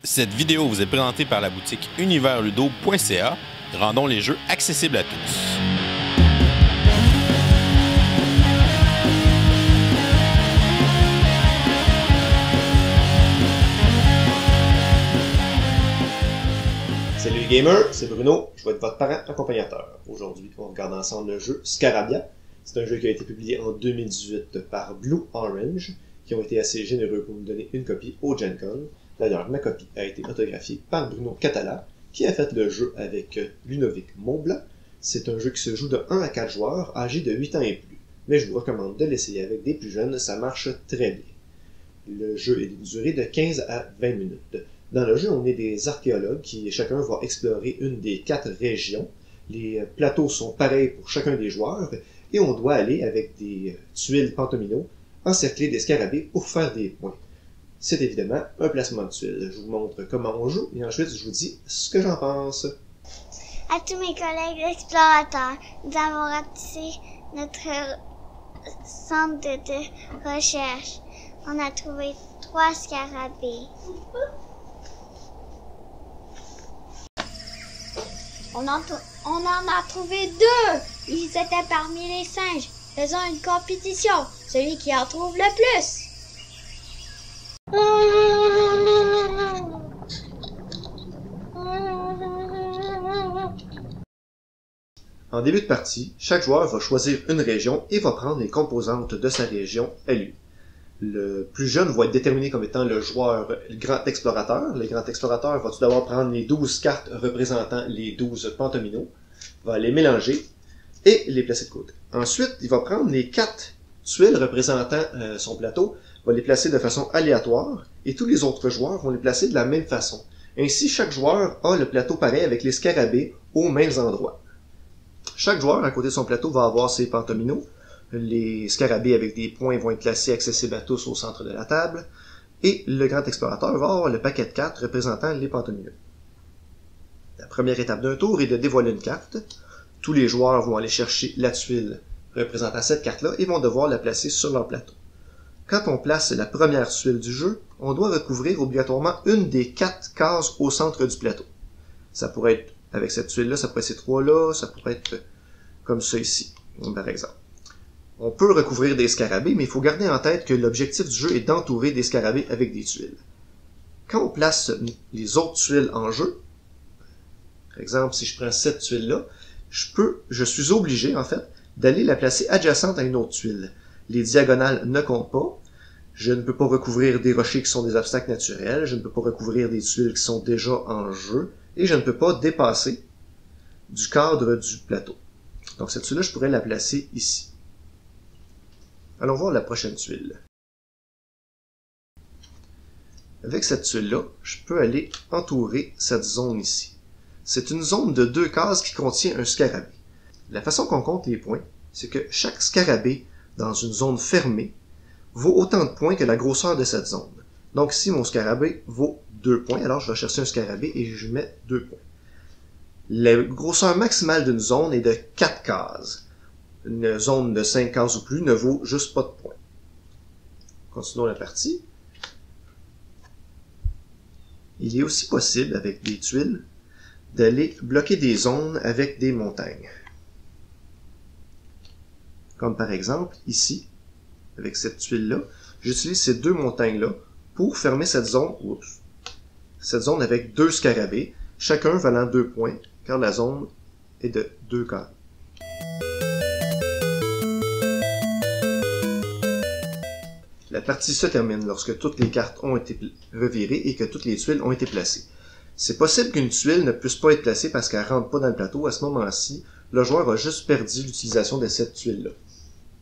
Cette vidéo vous est présentée par la boutique universludo.ca. Rendons les jeux accessibles à tous. Salut les gamers, c'est Bruno, je vais être votre parent accompagnateur. Aujourd'hui, on regarde ensemble le jeu Scarabia. C'est un jeu qui a été publié en 2018 par Blue Orange, qui ont été assez généreux pour nous donner une copie au Gen Con. D'ailleurs, ma copie a été autographiée par Bruno Catala, qui a fait le jeu avec Lunovic Montblanc. C'est un jeu qui se joue de 1 à 4 joueurs, âgés de 8 ans et plus. Mais je vous recommande de l'essayer avec des plus jeunes, ça marche très bien. Le jeu est d'une durée de 15 à 20 minutes. Dans le jeu, on est des archéologues qui chacun va explorer une des 4 régions. Les plateaux sont pareils pour chacun des joueurs et on doit aller avec des tuiles Pentomino encercler des scarabées pour faire des points. C'est évidemment un placement de tuiles. Je vous montre comment on joue et ensuite je vous dis ce que j'en pense. À tous mes collègues explorateurs, nous avons ratissé notre centre de recherche. On a trouvé 3 scarabées. On en a trouvé 2. Ils étaient parmi les singes. Faisons une compétition. Celui qui en trouve le plus. En début de partie, chaque joueur va choisir une région et va prendre les composantes de sa région à lui. Le plus jeune va être déterminé comme étant le joueur, le grand explorateur. Le grand explorateur va tout d'abord prendre les 12 cartes représentant les 12 Pentomino, va les mélanger et les placer de côté. Ensuite, il va prendre les 4 tuiles représentant son plateau, va les placer de façon aléatoire et tous les autres joueurs vont les placer de la même façon. Ainsi, chaque joueur a le plateau pareil avec les scarabées aux mêmes endroits. Chaque joueur, à côté de son plateau, va avoir ses Pentomino. Les scarabées avec des points vont être placés accessibles à tous au centre de la table. Et le grand explorateur va avoir le paquet de cartes représentant les Pentomino. La première étape d'un tour est de dévoiler une carte. Tous les joueurs vont aller chercher la tuile représentant cette carte-là et vont devoir la placer sur leur plateau. Quand on place la première tuile du jeu, on doit recouvrir obligatoirement une des 4 cases au centre du plateau. Ça pourrait être avec cette tuile-là, ça pourrait être ces 3-là, ça pourrait être comme ça ici, par exemple. On peut recouvrir des scarabées, mais il faut garder en tête que l'objectif du jeu est d'entourer des scarabées avec des tuiles. Quand on place les autres tuiles en jeu, par exemple, si je prends cette tuile-là, je suis obligé, en fait, d'aller la placer adjacente à une autre tuile. Les diagonales ne comptent pas. Je ne peux pas recouvrir des rochers qui sont des obstacles naturels. Je ne peux pas recouvrir des tuiles qui sont déjà en jeu. Et je ne peux pas dépasser du cadre du plateau. Donc cette tuile-là, je pourrais la placer ici. Allons voir la prochaine tuile. Avec cette tuile-là, je peux aller entourer cette zone ici. C'est une zone de 2 cases qui contient un scarabée. La façon qu'on compte les points, c'est que chaque scarabée dans une zone fermée vaut autant de points que la grosseur de cette zone. Donc si mon scarabée vaut 2 points, alors je vais chercher un scarabée et je mets 2 points. La grosseur maximale d'une zone est de 4 cases. Une zone de 5 cases ou plus ne vaut juste pas de points. Continuons la partie. Il est aussi possible, avec des tuiles, d'aller bloquer des zones avec des montagnes. Comme par exemple, ici, avec cette tuile-là, j'utilise ces 2 montagnes-là pour fermer cette zone, cette zone avec 2 scarabées, chacun valant 2 points, car la zone est de 2 cases. La partie se termine lorsque toutes les cartes ont été revirées et que toutes les tuiles ont été placées. C'est possible qu'une tuile ne puisse pas être placée parce qu'elle ne rentre pas dans le plateau. À ce moment-ci, le joueur a juste perdu l'utilisation de cette tuile-là.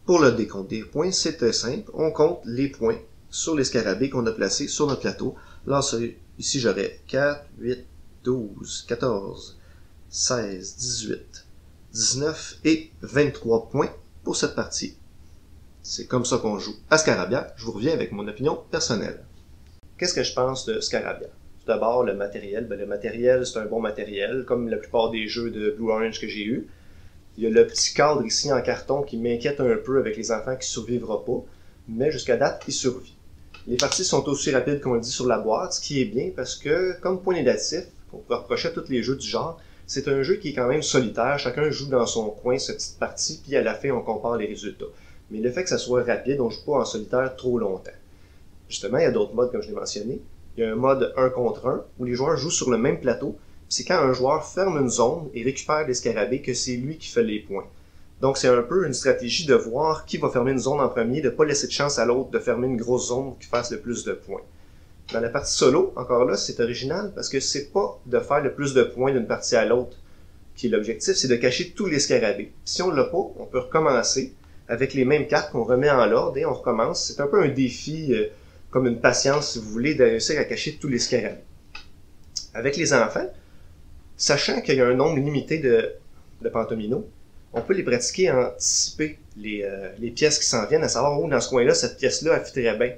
Pour le décompte des points, c'est simple. On compte les points sur les scarabées qu'on a placés sur notre plateau. Là, ici, j'aurais 4, 8, 12, 14, 16, 18, 19 et 23 points pour cette partie. C'est comme ça qu'on joue à Scarabia. Je vous reviens avec mon opinion personnelle. Qu'est-ce que je pense de Scarabia? Tout d'abord, le matériel. Le matériel, c'est un bon matériel, comme la plupart des jeux de Blue Orange que j'ai eu. Il y a le petit cadre ici en carton qui m'inquiète un peu avec les enfants qui ne survivront pas, mais jusqu'à date, il survit. Les parties sont aussi rapides qu'on le dit sur la boîte, ce qui est bien parce que, comme point négatif, qu'on peut reprocher à tous les jeux du genre, c'est un jeu qui est quand même solitaire, chacun joue dans son coin cette petite partie, puis à la fin on compare les résultats. Mais le fait que ça soit rapide, on joue pas en solitaire trop longtemps. Justement, il y a d'autres modes comme je l'ai mentionné. Il y a un mode 1 contre 1, où les joueurs jouent sur le même plateau, c'est quand un joueur ferme une zone et récupère des scarabées que c'est lui qui fait les points. Donc c'est un peu une stratégie de voir qui va fermer une zone en premier, de pas laisser de chance à l'autre de fermer une grosse zone qui fasse le plus de points. Dans la partie solo, encore là, c'est original parce que c'est pas de faire le plus de points d'une partie à l'autre qui est l'objectif, c'est de cacher tous les scarabées. Si on l'a pas, on peut recommencer avec les mêmes cartes qu'on remet en ordre et on recommence. C'est un peu un défi, comme une patience si vous voulez, de réussir à cacher tous les scarabées. Avec les enfants, sachant qu'il y a un nombre limité de pantominos, on peut les pratiquer et anticiper les pièces qui s'en viennent, à savoir où dans ce coin-là, cette pièce-là affiterait bien.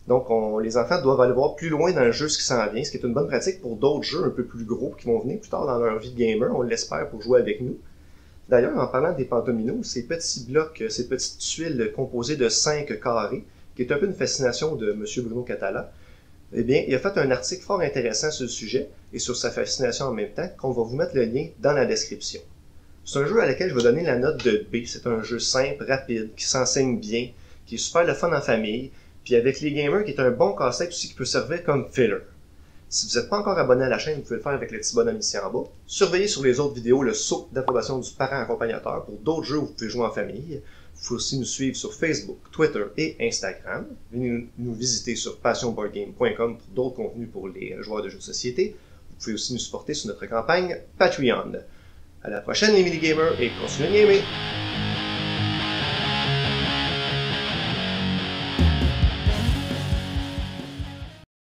Donc les enfants doivent aller voir plus loin dans le jeu ce qui s'en vient, ce qui est une bonne pratique pour d'autres jeux un peu plus gros qui vont venir plus tard dans leur vie de gamer, on l'espère, pour jouer avec nous. D'ailleurs, en parlant des pantominos, ces petits blocs, ces petites tuiles composées de 5 carrés, qui est un peu une fascination de M. Bruno Catala, eh bien, il a fait un article fort intéressant sur le sujet et sur sa fascination en même temps, qu'on va vous mettre le lien dans la description. C'est un jeu à laquelle je vais donner la note de B. C'est un jeu simple, rapide, qui s'enseigne bien, qui est super le fun en famille, puis avec les gamers, qui est un bon casse-tête aussi qui peut servir comme filler. Si vous n'êtes pas encore abonné à la chaîne, vous pouvez le faire avec le petit bonhomme ici en bas. Surveillez sur les autres vidéos le saut d'approbation du parent accompagnateur pour d'autres jeux où vous pouvez jouer en famille. Vous pouvez aussi nous suivre sur Facebook, Twitter et Instagram. Venez nous visiter sur passionboardgame.com pour d'autres contenus pour les joueurs de jeux de société. Vous pouvez aussi nous supporter sur notre campagne Patreon. À la prochaine les mini-gamers et continuez de gamer!